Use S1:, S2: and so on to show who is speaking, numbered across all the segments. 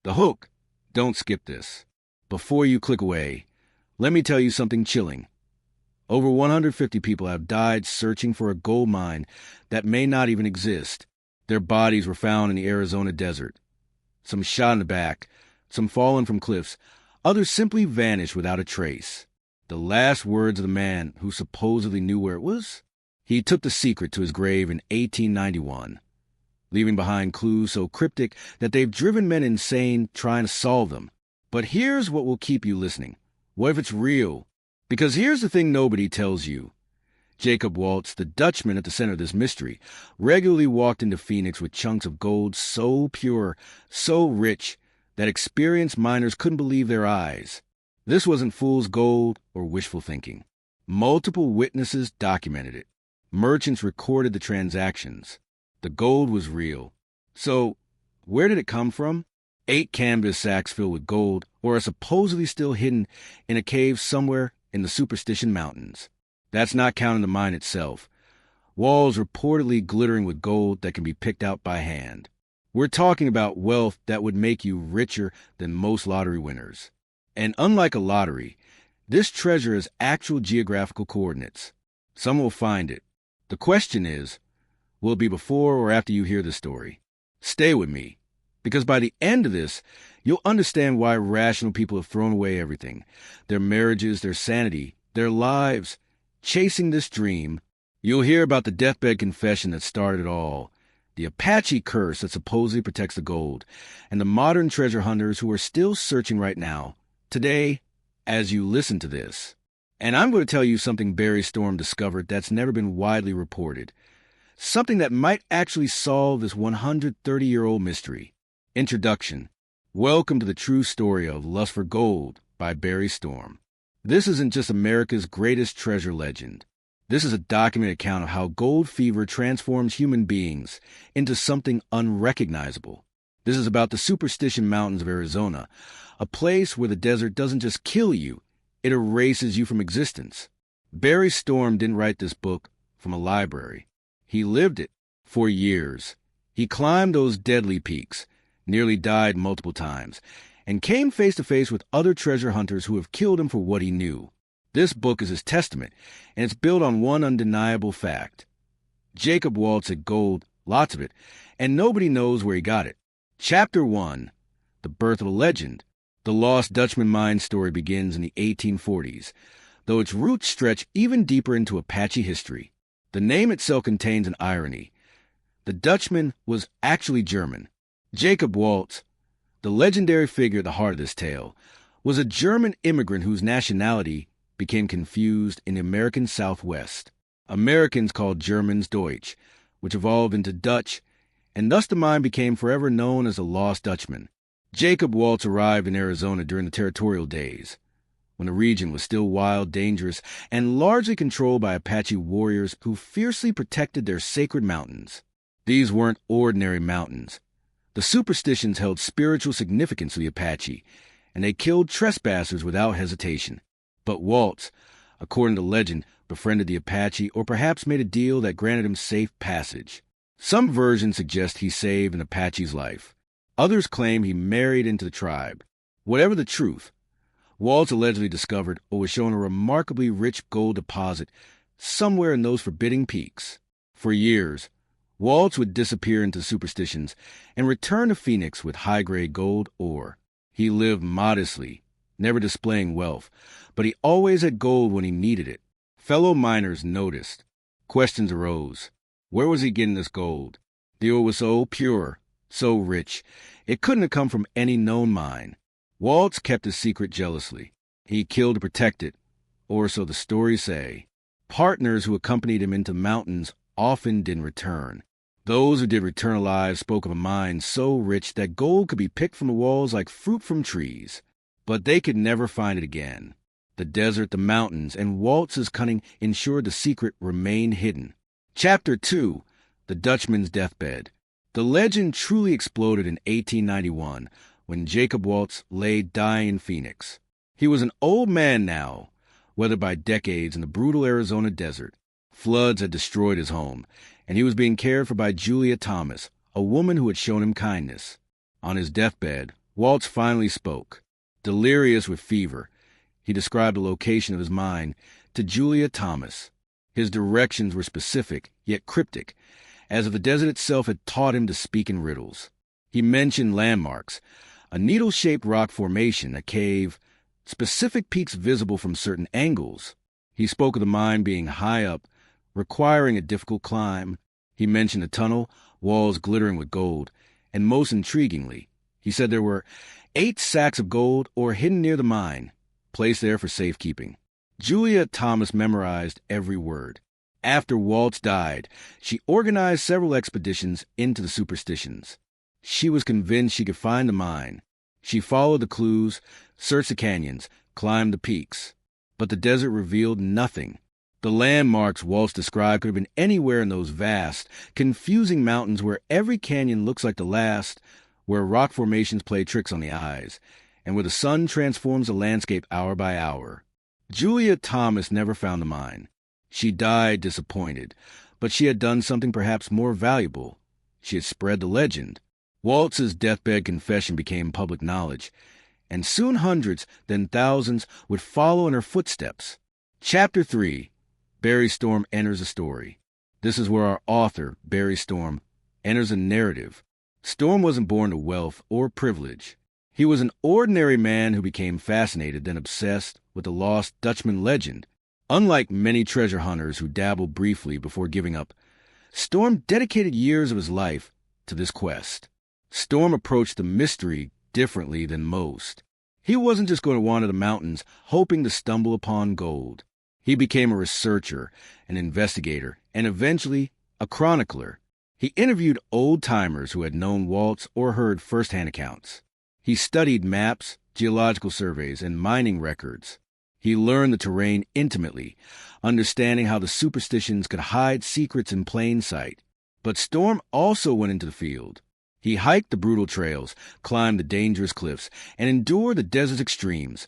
S1: The hook. Don't skip this. Before you click away, let me tell you something chilling. Over 150 people have died searching for a gold mine that may not even exist. Their bodies were found in the Arizona desert. Some shot in the back, some fallen from cliffs, others simply vanished without a trace. The last words of the man who supposedly knew where it was? He took the secret to his grave in 1891, leaving behind clues so cryptic that they've driven men insane trying to solve them. But here's what will keep you listening. What if it's real? Because here's the thing nobody tells you. Jacob Waltz, the Dutchman at the center of this mystery, regularly walked into Phoenix with chunks of gold so pure, so rich, that experienced miners couldn't believe their eyes. This wasn't fool's gold or wishful thinking. Multiple witnesses documented it. Merchants recorded the transactions. The gold was real. So, where did it come from? 8 canvas sacks filled with gold, or are supposedly still hidden in a cave somewhere in the Superstition Mountains. That's not counting the mine itself. Walls reportedly glittering with gold that can be picked out by hand. We're talking about wealth that would make you richer than most lottery winners. And unlike a lottery, this treasure has actual geographical coordinates. Some will find it. The question is, will it be before or after you hear the story? Stay with me, because by the end of this, you'll understand why rational people have thrown away everything. Their marriages, their sanity, their lives, chasing this dream. You'll hear about the Deathbed Confession that started it all, the Apache curse that supposedly protects the gold, and the modern treasure hunters who are still searching right now, today, as you listen to this. And I'm going to tell you something Barry Storm discovered that's never been widely reported. Something that might actually solve this 130-year-old mystery. Introduction. Welcome to the true story of Lust for Gold by Barry Storm. This isn't just America's greatest treasure legend. This is a documented account of how gold fever transforms human beings into something unrecognizable. This is about the Superstition Mountains of Arizona, a place where the desert doesn't just kill you, it erases you from existence. Barry Storm didn't write this book from a library. He lived it for years. He climbed those deadly peaks, nearly died multiple times, and came face to face with other treasure hunters who have killed him for what he knew. This book is his testament, and it's built on one undeniable fact. Jacob Waltz had gold, lots of it, and nobody knows where he got it. Chapter 1. The Birth of a Legend. The lost Dutchman mine story begins in the 1840s, though its roots stretch even deeper into Apache history. The name itself contains an irony. The Dutchman was actually German. Jacob Waltz, the legendary figure at the heart of this tale, was a German immigrant whose nationality became confused in the American Southwest. Americans called Germans Deutsch, which evolved into Dutch, and thus the mine became forever known as the Lost Dutchman. Jacob Waltz arrived in Arizona during the territorial days, when the region was still wild, dangerous, and largely controlled by Apache warriors who fiercely protected their sacred mountains. These weren't ordinary mountains. The superstitions held spiritual significance to the Apache, and they killed trespassers without hesitation. But Waltz, according to legend, befriended the Apache or perhaps made a deal that granted him safe passage. Some versions suggest he saved an Apache's life. Others claim he married into the tribe. Whatever the truth, Waltz allegedly discovered or was shown a remarkably rich gold deposit somewhere in those forbidding peaks. For years, Waltz would disappear into superstitions and return to Phoenix with high-grade gold ore. He lived modestly, never displaying wealth, but he always had gold when he needed it. Fellow miners noticed. Questions arose. Where was he getting this gold? The ore was so pure, so rich, it couldn't have come from any known mine. Waltz kept his secret jealously. He killed to protect it, or so the stories say. Partners who accompanied him into mountains often didn't return. Those who did return alive spoke of a mine so rich that gold could be picked from the walls like fruit from trees. But they could never find it again. The desert, the mountains, and Waltz's cunning ensured the secret remained hidden. Chapter 2. The Dutchman's Deathbed. The legend truly exploded in 1891 when Jacob Waltz lay dying in Phoenix. He was an old man now, weathered by decades in the brutal Arizona desert. Floods had destroyed his home, and he was being cared for by Julia Thomas, a woman who had shown him kindness. On his deathbed, Waltz finally spoke. Delirious with fever, he described the location of his mine to Julia Thomas. His directions were specific, yet cryptic, as if the desert itself had taught him to speak in riddles. He mentioned landmarks, a needle-shaped rock formation, a cave, specific peaks visible from certain angles. He spoke of the mine being high up, requiring a difficult climb. He mentioned a tunnel, walls glittering with gold, and most intriguingly, he said there were 8 sacks of gold hidden near the mine, placed there for safekeeping. Julia Thomas memorized every word. After Waltz died, she organized several expeditions into the Superstitions. She was convinced she could find the mine. She followed the clues, searched the canyons, climbed the peaks. But the desert revealed nothing. The landmarks Waltz described could have been anywhere in those vast, confusing mountains where every canyon looks like the last, where rock formations play tricks on the eyes, and where the sun transforms the landscape hour by hour. Julia Thomas never found the mine. She died disappointed, but she had done something perhaps more valuable. She had spread the legend. Waltz's Deathbed Confession became public knowledge, and soon hundreds, then thousands, would follow in her footsteps. Chapter 3. Barry Storm enters a story. This is where our author, Barry Storm, enters a narrative. Storm wasn't born to wealth or privilege. He was an ordinary man who became fascinated, then obsessed, with the lost Dutchman legend. Unlike many treasure hunters who dabbled briefly before giving up, Storm dedicated years of his life to this quest. Storm approached the mystery differently than most. He wasn't just going to wander the mountains hoping to stumble upon gold. He became a researcher, an investigator, and eventually a chronicler. He interviewed old-timers who had known Waltz or heard first-hand accounts. He studied maps, geological surveys, and mining records. He learned the terrain intimately, understanding how the superstitions could hide secrets in plain sight. But Storm also went into the field. He hiked the brutal trails, climbed the dangerous cliffs, and endured the desert's extremes.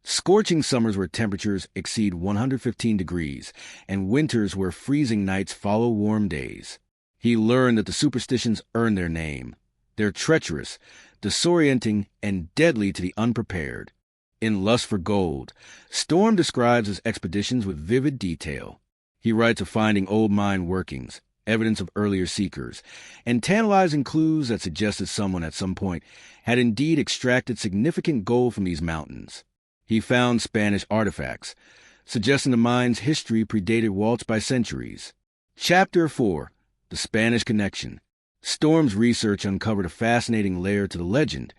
S1: Scorching summers where temperatures exceed 115 degrees, and winters where freezing nights follow warm days. He learned that the superstitions earned their name. They're treacherous, disorienting, and deadly to the unprepared. In Lust for Gold, Storm describes his expeditions with vivid detail. He writes of finding old mine workings, evidence of earlier seekers, and tantalizing clues that suggested someone at some point had indeed extracted significant gold from these mountains. He found Spanish artifacts, suggesting the mine's history predated Waltz by centuries. Chapter 4. The Spanish Connection. Storm's research uncovered a fascinating layer to the legend,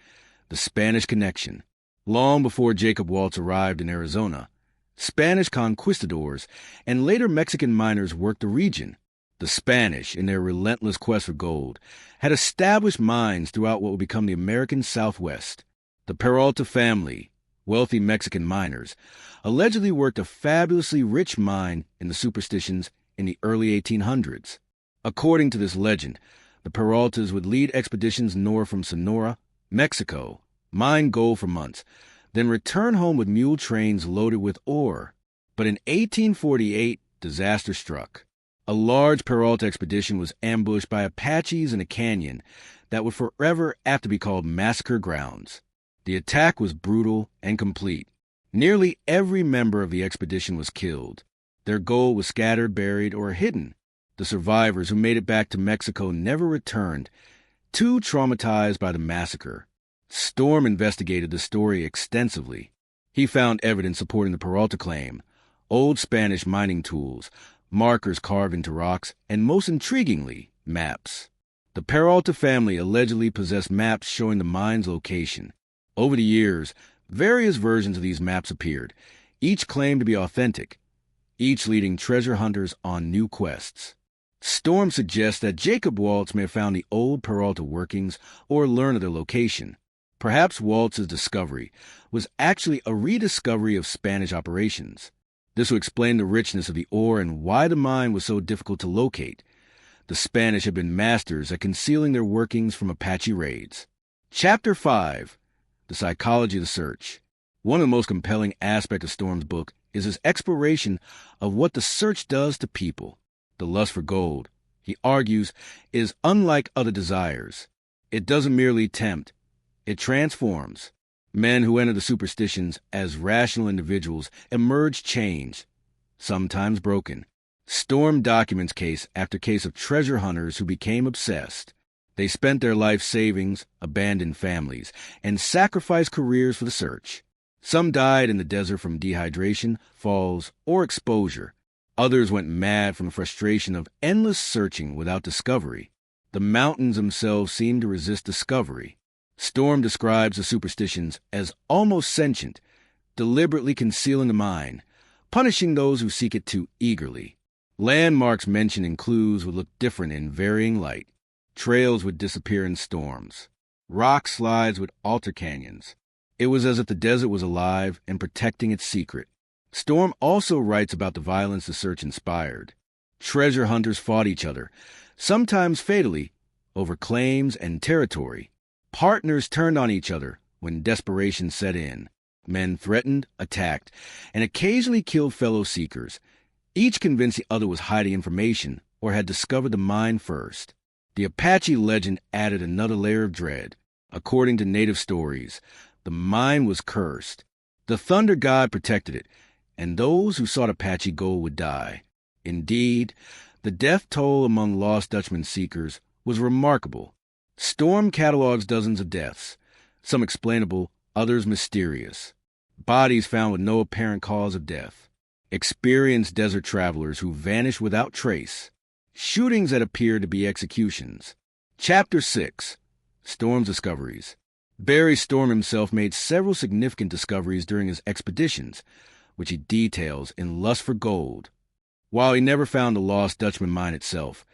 S1: the Spanish Connection. Long before Jacob Waltz arrived in Arizona, Spanish conquistadors and later Mexican miners worked the region. The Spanish, in their relentless quest for gold, had established mines throughout what would become the American Southwest. The Peralta family, wealthy Mexican miners, allegedly worked a fabulously rich mine in the Superstitions in the early 1800s. According to this legend, the Peraltas would lead expeditions north from Sonora, Mexico, mine gold for months, then return home with mule trains loaded with ore. But in 1848, disaster struck. A large Peralta expedition was ambushed by Apaches in a canyon that would forever have to be called Massacre grounds. The attack was brutal and complete. Nearly every member of the expedition was killed. Their gold was scattered, buried, or hidden. The survivors who made it back to Mexico never returned, too traumatized by the massacre. Storm investigated the story extensively. He found evidence supporting the Peralta claim, old Spanish mining tools, markers carved into rocks, and most intriguingly, maps. The Peralta family allegedly possessed maps showing the mine's location. Over the years, various versions of these maps appeared, each claimed to be authentic, each leading treasure hunters on new quests. Storm suggests that Jacob Waltz may have found the old Peralta workings or learned of their location. Perhaps Waltz's discovery was actually a rediscovery of Spanish operations. This would explain the richness of the ore and why the mine was so difficult to locate. The Spanish had been masters at concealing their workings from Apache raids. Chapter 5. The Psychology of the Search. One of the most compelling aspects of Storm's book is his exploration of what the search does to people. The lust for gold, he argues, is unlike other desires. It doesn't merely tempt, It transforms. Men who enter the superstitions as rational individuals emerge changed, sometimes broken. Storm documents case after case of treasure hunters who became obsessed. They spent their life savings, abandoned families, and sacrificed careers for the search. Some died in the desert from dehydration, falls, or exposure. Others went mad from the frustration of endless searching without discovery. The mountains themselves seemed to resist discovery. Storm describes the superstitions as almost sentient, deliberately concealing the mind, punishing those who seek it too eagerly. Landmarks mentioned in clues would look different in varying light. Trails would disappear in storms. Rock slides would alter canyons. It was as if the desert was alive and protecting its secret. Storm also writes about the violence the search inspired. Treasure hunters fought each other, sometimes fatally, over claims and territory. Partners turned on each other when desperation set in. Men threatened, attacked, and occasionally killed fellow seekers, each convinced the other was hiding information or had discovered the mine first. The Apache legend added another layer of dread. According to native stories, the mine was cursed. The thunder god protected it, and those who sought Apache gold would die. Indeed, the death toll among lost Dutchman seekers was remarkable. Storm catalogs dozens of deaths, some explainable, others mysterious. Bodies found with no apparent cause of death. Experienced desert travelers who vanished without trace. Shootings that appeared to be executions. Chapter 6. Storm's Discoveries. Barry Storm himself made several significant discoveries during his expeditions, which he details in Lust for Gold. While he never found the lost Dutchman mine itself,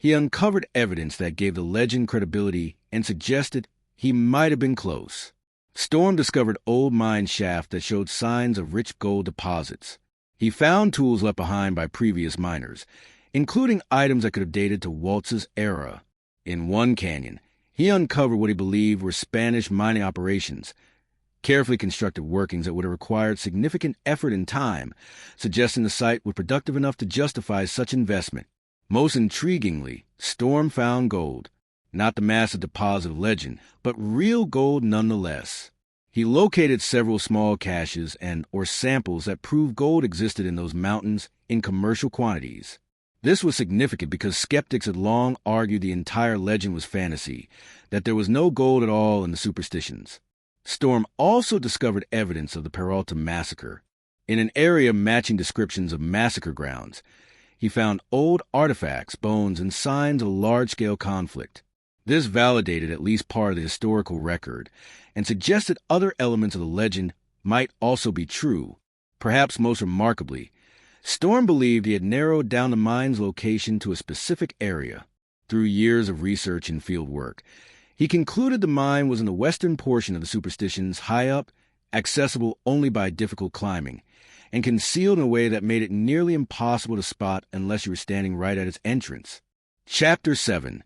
S1: he uncovered evidence that gave the legend credibility and suggested he might have been close. Storm discovered old mine shaft that showed signs of rich gold deposits. He found tools left behind by previous miners, including items that could have dated to Waltz's era. In one canyon, he uncovered what he believed were Spanish mining operations, carefully constructed workings that would have required significant effort and time, suggesting the site was productive enough to justify such investment. Most intriguingly, Storm found gold, not the massive deposit of legend, but real gold nonetheless. He located several small caches or samples that proved gold existed in those mountains in commercial quantities. This was significant because skeptics had long argued the entire legend was fantasy, that there was no gold at all in the superstitions. Storm also discovered evidence of the Peralta massacre. In an area matching descriptions of massacre grounds, he found old artifacts, bones, and signs of a large-scale conflict. This validated at least part of the historical record and suggested other elements of the legend might also be true. Perhaps most remarkably, Storm believed he had narrowed down the mine's location to a specific area. Through years of research and field work, he concluded the mine was in the western portion of the superstitions, high up, accessible only by difficult climbing, and concealed in a way that made it nearly impossible to spot unless you were standing right at its entrance. Chapter 7.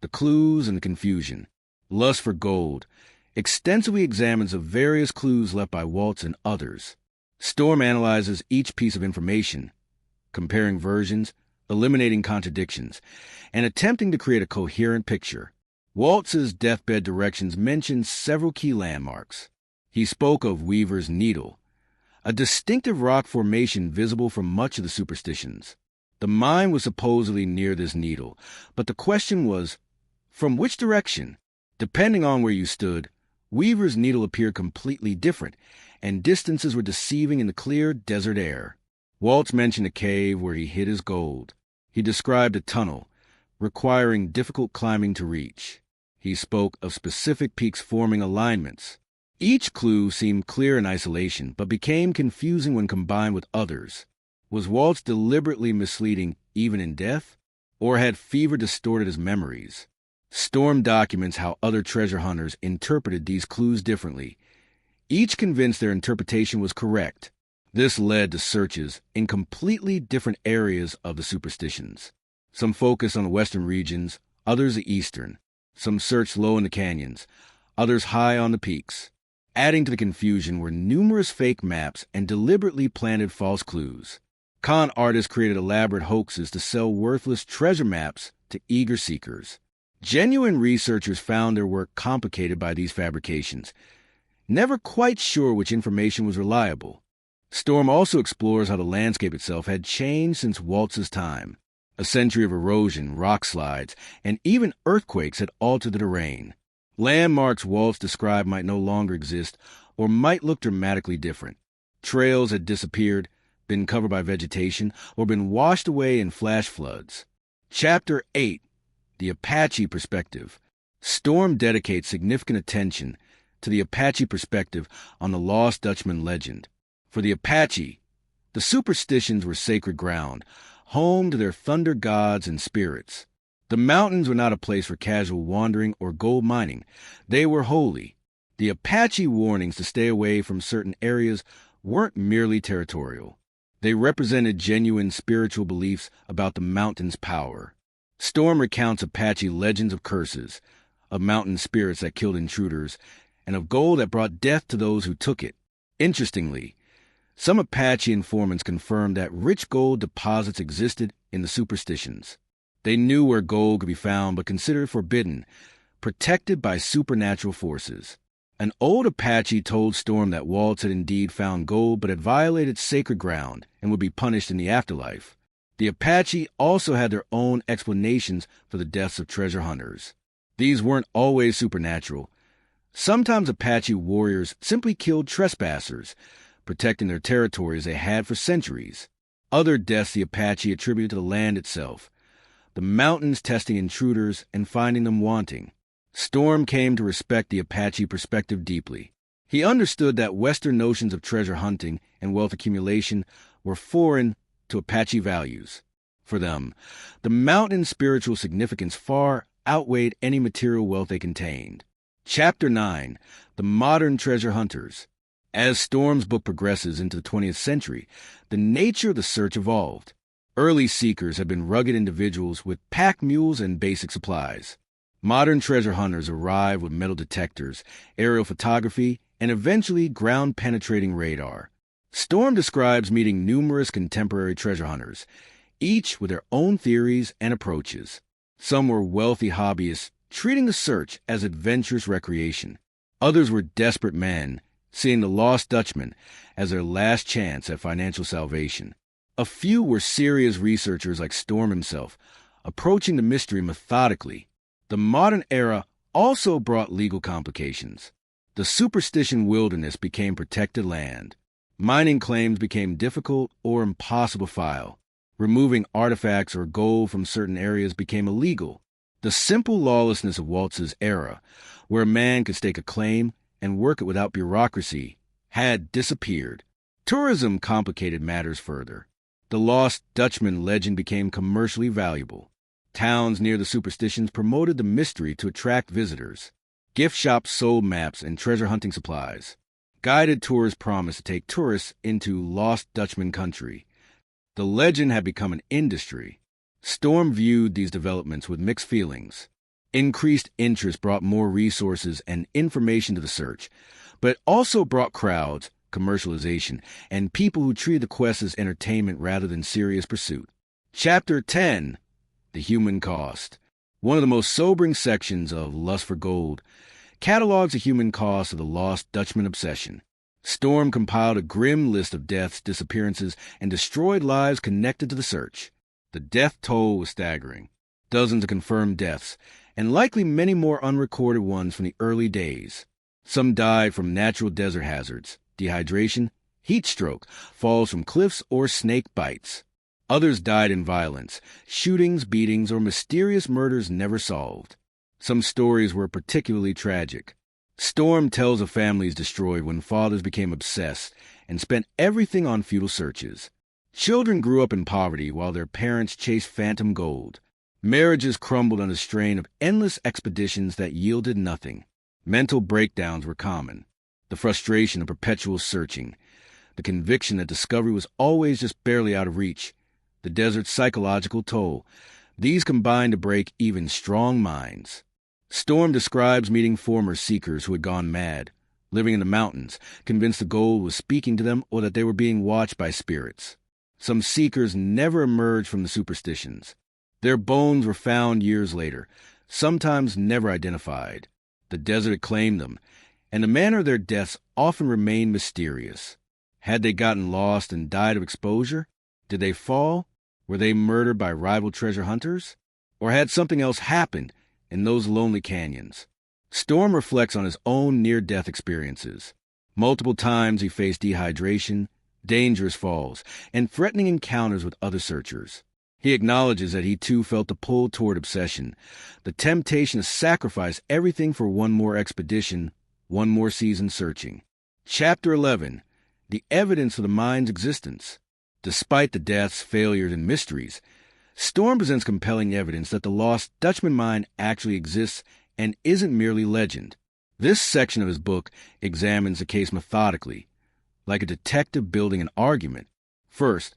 S1: The Clues and the Confusion. Lust for Gold extensively examines the various clues left by Waltz and others. Storm analyzes each piece of information, comparing versions, eliminating contradictions, and attempting to create a coherent picture. Waltz's deathbed directions mentioned several key landmarks. He spoke of Weaver's Needle, a distinctive rock formation visible from much of the superstitions. The mine was supposedly near this needle, but the question was, from which direction? Depending on where you stood, Weaver's Needle appeared completely different, and distances were deceiving in the clear desert air. Waltz mentioned a cave where he hid his gold. He described a tunnel, requiring difficult climbing to reach. He spoke of specific peaks forming alignments. Each clue seemed clear in isolation, but became confusing when combined with others. Was Waltz deliberately misleading even in death, or had fever distorted his memories? Storm documents how other treasure hunters interpreted these clues differently, each convinced their interpretation was correct. This led to searches in completely different areas of the superstitions. Some focused on the western regions, others the eastern. Some searched low in the canyons, others high on the peaks. Adding to the confusion were numerous fake maps and deliberately planted false clues. Con artists created elaborate hoaxes to sell worthless treasure maps to eager seekers. Genuine researchers found their work complicated by these fabrications, never quite sure which information was reliable. Storm also explores how the landscape itself had changed since Waltz's time. A century of erosion, rock slides, and even earthquakes had altered the terrain. Landmarks Waltz described might no longer exist or might look dramatically different. Trails had disappeared, been covered by vegetation, or been washed away in flash floods. Chapter 8. The Apache Perspective. Storm dedicates significant attention to the Apache perspective on the Lost Dutchman legend. For the Apache, the superstitions were sacred ground, home to their thunder gods and spirits. The mountains were not a place for casual wandering or gold mining. They were holy. The Apache warnings to stay away from certain areas weren't merely territorial. They represented genuine spiritual beliefs about the mountain's power. Storm recounts Apache legends of curses, of mountain spirits that killed intruders, and of gold that brought death to those who took it. Interestingly, some Apache informants confirmed that rich gold deposits existed in the superstitions. They knew where gold could be found but considered it forbidden, protected by supernatural forces. An old Apache told Storm that Waltz had indeed found gold but had violated sacred ground and would be punished in the afterlife. The Apache also had their own explanations for the deaths of treasure hunters. These weren't always supernatural. Sometimes Apache warriors simply killed trespassers, protecting their territories they had for centuries. Other deaths the Apache attributed to the land itself, the mountains testing intruders and finding them wanting. Storm came to respect the Apache perspective deeply. He understood that Western notions of treasure hunting and wealth accumulation were foreign to Apache values. For them, the mountain's spiritual significance far outweighed any material wealth they contained. Chapter 9. The Modern Treasure Hunters. As Storm's book progresses into the 20th century, the nature of the search evolved. Early seekers had been rugged individuals with pack mules and basic supplies. Modern treasure hunters arrived with metal detectors, aerial photography, and eventually ground-penetrating radar. Storm describes meeting numerous contemporary treasure hunters, each with their own theories and approaches. Some were wealthy hobbyists, treating the search as adventurous recreation. Others were desperate men, seeing the Lost Dutchman as their last chance at financial salvation. A few were serious researchers like Storm himself, approaching the mystery methodically. The modern era also brought legal complications. The superstition wilderness became protected land. Mining claims became difficult or impossible to file. Removing artifacts or gold from certain areas became illegal. The simple lawlessness of Waltz's era, where a man could stake a claim and work it without bureaucracy, had disappeared. Tourism complicated matters further. The Lost Dutchman legend became commercially valuable. Towns near the superstitions promoted the mystery to attract visitors. Gift shops sold maps and treasure hunting supplies. Guided tours promised to take tourists into Lost Dutchman country. The legend had become an industry. Storm viewed these developments with mixed feelings. Increased interest brought more resources and information to the search, but it also brought crowds, commercialization, and people who treated the quest as entertainment rather than serious pursuit. Chapter 10. The Human Cost. One of the most sobering sections of Lust for Gold catalogs the human cost of the Lost Dutchman obsession. Storm compiled a grim list of deaths, disappearances, and destroyed lives connected to the search. The death toll was staggering. Dozens of confirmed deaths, and likely many more unrecorded ones from the early days. Some died from natural desert hazards, dehydration, heat stroke, falls from cliffs, or snake bites. Others died in violence, shootings, beatings, or mysterious murders never solved. Some stories were particularly tragic. Storm tells of families destroyed when fathers became obsessed and spent everything on futile searches. Children grew up in poverty while their parents chased phantom gold. Marriages crumbled under the strain of endless expeditions that yielded nothing. Mental breakdowns were common. The frustration of perpetual searching. The conviction that discovery was always just barely out of reach. The desert's psychological toll. These combined to break even strong minds. Storm describes meeting former seekers who had gone mad, living in the mountains, convinced the gold was speaking to them or that they were being watched by spirits. Some seekers never emerged from the superstitions. Their bones were found years later, sometimes never identified. The desert had claimed them, and the manner of their deaths often remained mysterious. Had they gotten lost and died of exposure? Did they fall? Were they murdered by rival treasure hunters? Or had something else happened in those lonely canyons? Storm reflects on his own near-death experiences. Multiple times he faced dehydration, dangerous falls, and threatening encounters with other searchers. He acknowledges that he too felt the pull toward obsession, the temptation to sacrifice everything for one more expedition, one more season searching. Chapter 11. The Evidence of the Mind's Existence. Despite the deaths, failures, and mysteries, Storm presents compelling evidence that the lost Dutchman mine actually exists and isn't merely legend. This section of his book examines the case methodically, like a detective building an argument. First,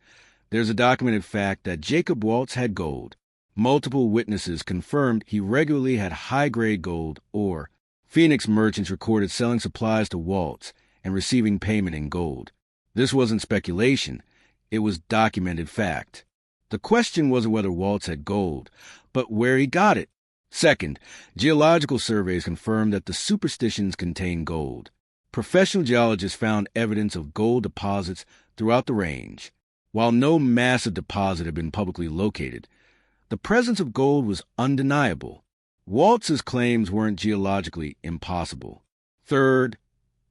S1: there's a documented fact that Jacob Waltz had gold. Multiple witnesses confirmed he regularly had high-grade gold, or Phoenix merchants recorded selling supplies to Waltz and receiving payment in gold. This wasn't speculation. It was documented fact. The question wasn't whether Waltz had gold, but where he got it. Second, geological surveys confirmed that the Superstitions contained gold. Professional geologists found evidence of gold deposits throughout the range. While no massive deposit had been publicly located, the presence of gold was undeniable. Waltz's claims weren't geologically impossible. Third,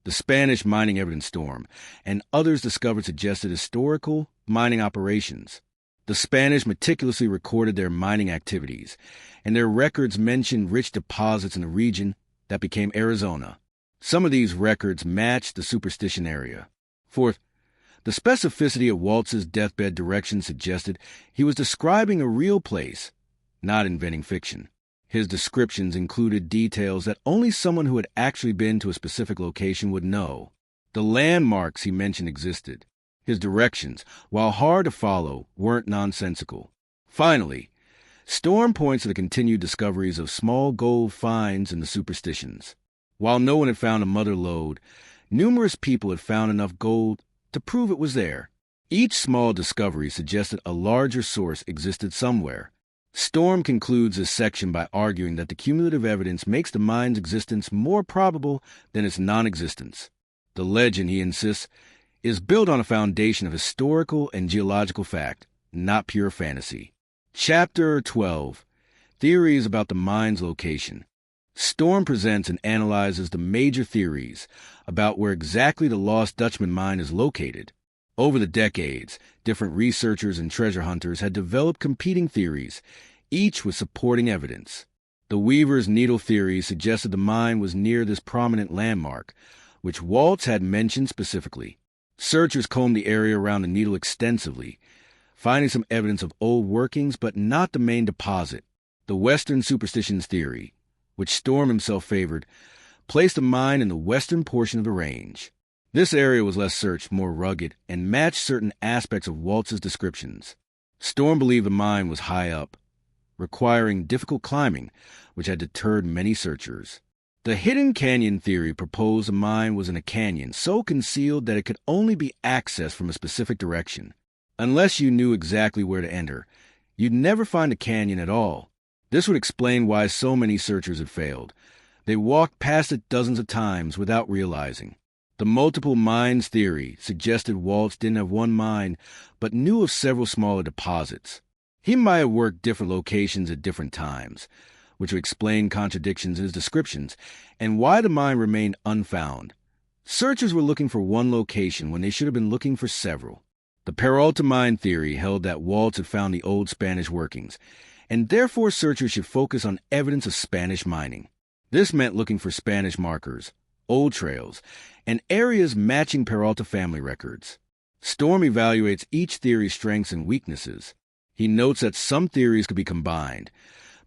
S1: the Spanish mining evidence Storm and others discovered suggested historical mining operations. The Spanish meticulously recorded their mining activities, and their records mentioned rich deposits in the region that became Arizona. Some of these records matched the Superstition area. Fourth, the specificity of Waltz's deathbed directions suggested he was describing a real place, not inventing fiction. His descriptions included details that only someone who had actually been to a specific location would know. The landmarks he mentioned existed. His directions, while hard to follow, weren't nonsensical. Finally, Storm points to the continued discoveries of small gold finds in the Superstitions. While no one had found a mother lode, numerous people had found enough gold to prove it was there. Each small discovery suggested a larger source existed somewhere. Storm concludes this section by arguing that the cumulative evidence makes the mine's existence more probable than its non-existence. The legend, he insists, is built on a foundation of historical and geological fact, not pure fantasy. Chapter 12. Theories about the mine's location. Storm presents and analyzes the major theories about where exactly the lost Dutchman mine is located. Over the decades, different researchers and treasure hunters had developed competing theories, each with supporting evidence. The Weaver's Needle theory suggested the mine was near this prominent landmark, which Waltz had mentioned specifically. Searchers combed the area around the needle extensively, finding some evidence of old workings but not the main deposit. The Western Superstitions theory, which Storm himself favored, placed the mine in the western portion of the range. This area was less searched, more rugged, and matched certain aspects of Waltz's descriptions. Storm believed the mine was high up, requiring difficult climbing, which had deterred many searchers. The hidden canyon theory proposed the mine was in a canyon so concealed that it could only be accessed from a specific direction. Unless you knew exactly where to enter, you'd never find a canyon at all. This would explain why so many searchers had failed. They walked past it dozens of times without realizing. The multiple mines theory suggested Waltz didn't have one mine, but knew of several smaller deposits. He might have worked different locations at different times, which would explain contradictions in his descriptions and why the mine remained unfound. Searchers were looking for one location when they should have been looking for several. The Peralta mine theory held that Waltz had found the old Spanish workings, and therefore searchers should focus on evidence of Spanish mining. This meant looking for Spanish markers, old trails, and areas matching Peralta family records. Storm evaluates each theory's strengths and weaknesses. He notes that some theories could be combined.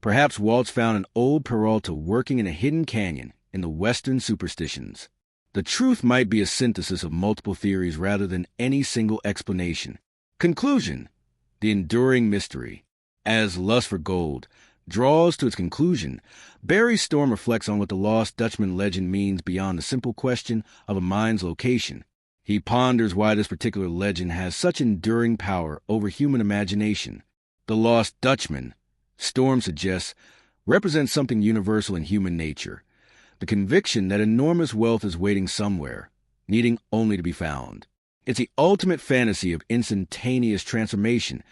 S1: Perhaps Waltz found an old Peralta working in a hidden canyon in the Western Superstitions. The truth might be a synthesis of multiple theories rather than any single explanation. Conclusion: the enduring mystery. As Lust for Gold draws to its conclusion, Barry Storm reflects on what the lost Dutchman legend means beyond the simple question of a mine's location. He ponders why this particular legend has such enduring power over human imagination. The lost Dutchman, Storm suggests, represents something universal in human nature, the conviction that enormous wealth is waiting somewhere, needing only to be found. It's the ultimate fantasy of instantaneous transformation,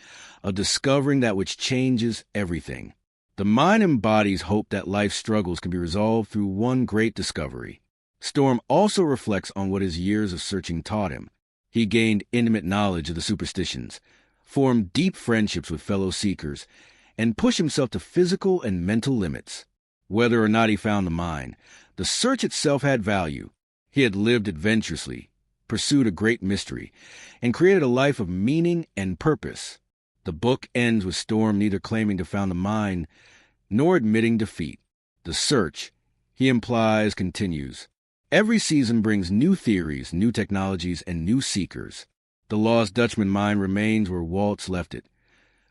S1: of discovering that which changes everything. The mine embodies hope that life's struggles can be resolved through one great discovery. Storm also reflects on what his years of searching taught him. He gained intimate knowledge of the superstitions, formed deep friendships with fellow seekers, and pushed himself to physical and mental limits. Whether or not he found the mine, the search itself had value. He had lived adventurously, pursued a great mystery, and created a life of meaning and purpose. The book ends with Storm neither claiming to found the mine nor admitting defeat. The search, he implies, continues. Every season brings new theories, new technologies, and new seekers. The lost Dutchman mine remains where Waltz left it,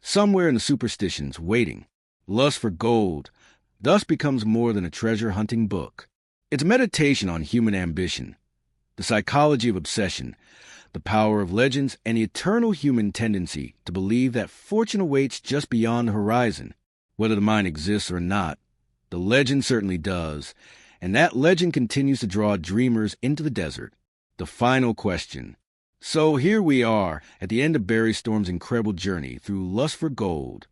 S1: somewhere in the superstitions, waiting. Lust for gold thus becomes more than a treasure-hunting book. It's a meditation on human ambition, the psychology of obsession, the power of legends, and the eternal human tendency to believe that fortune awaits just beyond the horizon. Whether the mine exists or not, the legend certainly does, and that legend continues to draw dreamers into the desert. The final question. So here we are, at the end of Barry Storm's incredible journey through lust for gold.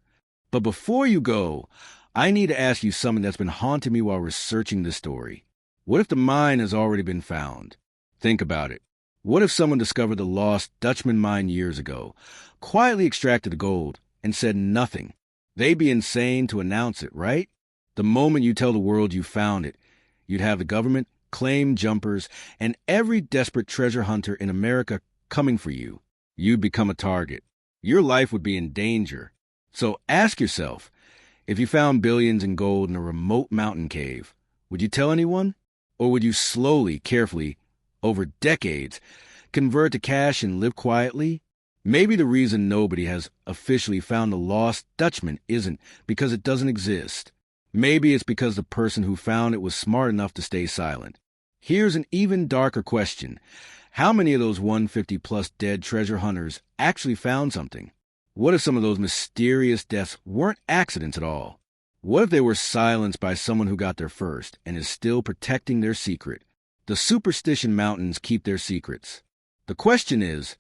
S1: But before you go, I need to ask you something that's been haunting me while researching this story. What if the mine has already been found? Think about it. What if someone discovered the lost Dutchman mine years ago, quietly extracted the gold, and said nothing? They'd be insane to announce it, right? The moment you tell the world you found it, you'd have the government, claim jumpers, and every desperate treasure hunter in America coming for you. You'd become a target. Your life would be in danger. So ask yourself, if you found billions in gold in a remote mountain cave, would you tell anyone? Or would you slowly, carefully, over decades, convert to cash and live quietly? Maybe the reason nobody has officially found the lost Dutchman isn't because it doesn't exist. Maybe it's because the person who found it was smart enough to stay silent. Here's an even darker question. How many of those 150-plus dead treasure hunters actually found something? What if some of those mysterious deaths weren't accidents at all? What if they were silenced by someone who got there first and is still protecting their secret? The Superstition Mountains keep their secrets. The question is,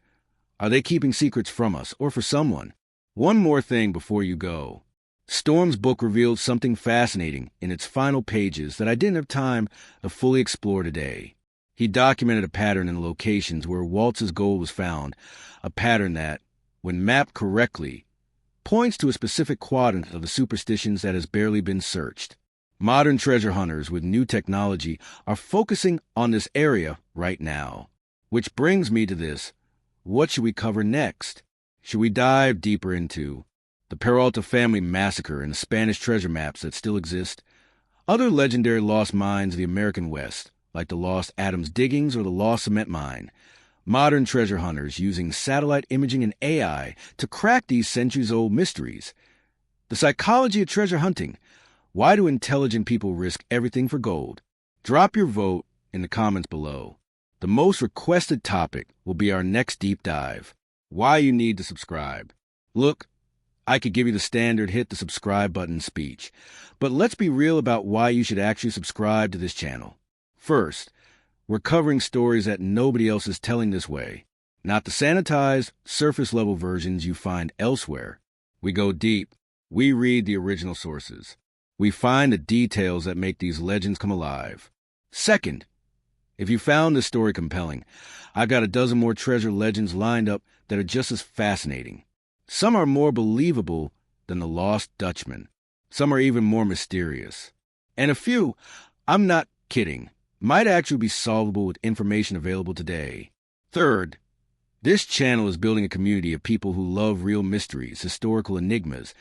S1: are they keeping secrets from us or for someone? One more thing before you go. Storm's book revealed something fascinating in its final pages that I didn't have time to fully explore today. He documented a pattern in the locations where Waltz's gold was found, a pattern that, when mapped correctly, points to a specific quadrant of the superstitions that has barely been searched. Modern treasure hunters with new technology are focusing on this area right now. Which brings me to this. What should we cover next? Should we dive deeper into the Peralta family massacre and the Spanish treasure maps that still exist? Other legendary lost mines of the American West, like the lost Adams Diggings or the lost cement mine. Modern treasure hunters using satellite imaging and AI to crack these centuries-old mysteries. The psychology of treasure hunting. Why do intelligent people risk everything for gold? Drop your vote in the comments below. The most requested topic will be our next deep dive. Why you need to subscribe. Look, I could give you the standard hit the subscribe button speech, but let's be real about why you should actually subscribe to this channel. First, we're covering stories that nobody else is telling this way, not the sanitized, surface-level versions you find elsewhere. We go deep. We read the original sources. We find the details that make these legends come alive. Second, if you found this story compelling, I've got a dozen more treasure legends lined up that are just as fascinating. Some are more believable than the lost Dutchman. Some are even more mysterious. And a few, I'm not kidding, might actually be solvable with information available today. Third, this channel is building a community of people who love real mysteries, historical enigmas,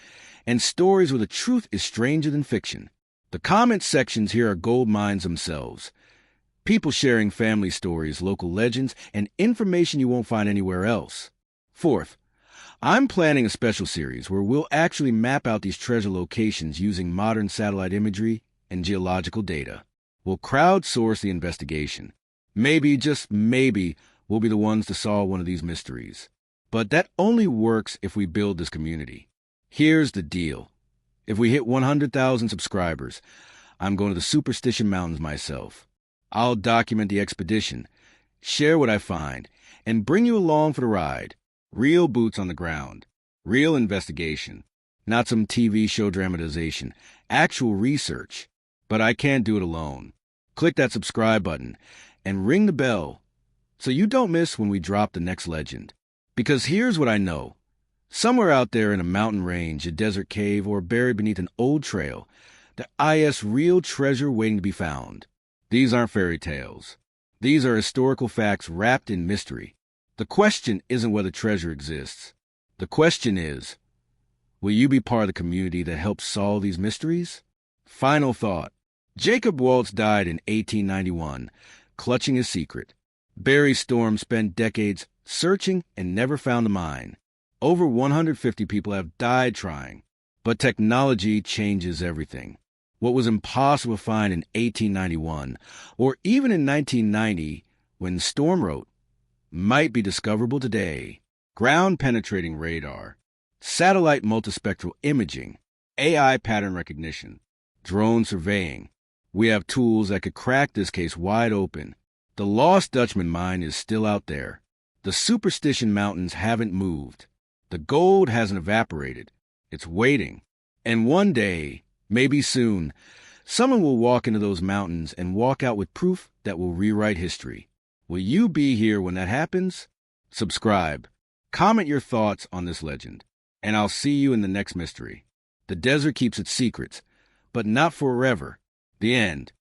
S1: and stories where the truth is stranger than fiction. The comment sections here are gold mines themselves. People sharing family stories, local legends, and information you won't find anywhere else. Fourth, I'm planning a special series where we'll actually map out these treasure locations using modern satellite imagery and geological data. We'll crowdsource the investigation. Maybe, just maybe, we'll be the ones to solve one of these mysteries. But that only works if we build this community. Here's the deal. If we hit 100,000 subscribers, I'm going to the Superstition Mountains myself. I'll document the expedition, share what I find, and bring you along for the ride. Real boots on the ground, real investigation, not some TV show dramatization, actual research. But I can't do it alone. Click that subscribe button and ring the bell so you don't miss when we drop the next legend. Because here's what I know. Somewhere out there in a mountain range, a desert cave, or buried beneath an old trail, there is real treasure waiting to be found. These aren't fairy tales. These are historical facts wrapped in mystery. The question isn't whether treasure exists. The question is, will you be part of the community that helps solve these mysteries? Final thought. Jacob Waltz died in 1891, clutching his secret. Barry Storm spent decades searching and never found the mine. Over 150 people have died trying. But technology changes everything. What was impossible to find in 1891, or even in 1990, when Storm wrote, might be discoverable today. Ground-penetrating radar, satellite multispectral imaging, AI pattern recognition, drone surveying. We have tools that could crack this case wide open. The lost Dutchman mine is still out there. The Superstition Mountains haven't moved. The gold hasn't evaporated. It's waiting. And one day, maybe soon, someone will walk into those mountains and walk out with proof that will rewrite history. Will you be here when that happens? Subscribe. Comment your thoughts on this legend. And I'll see you in the next mystery. The desert keeps its secrets, but not forever. The end.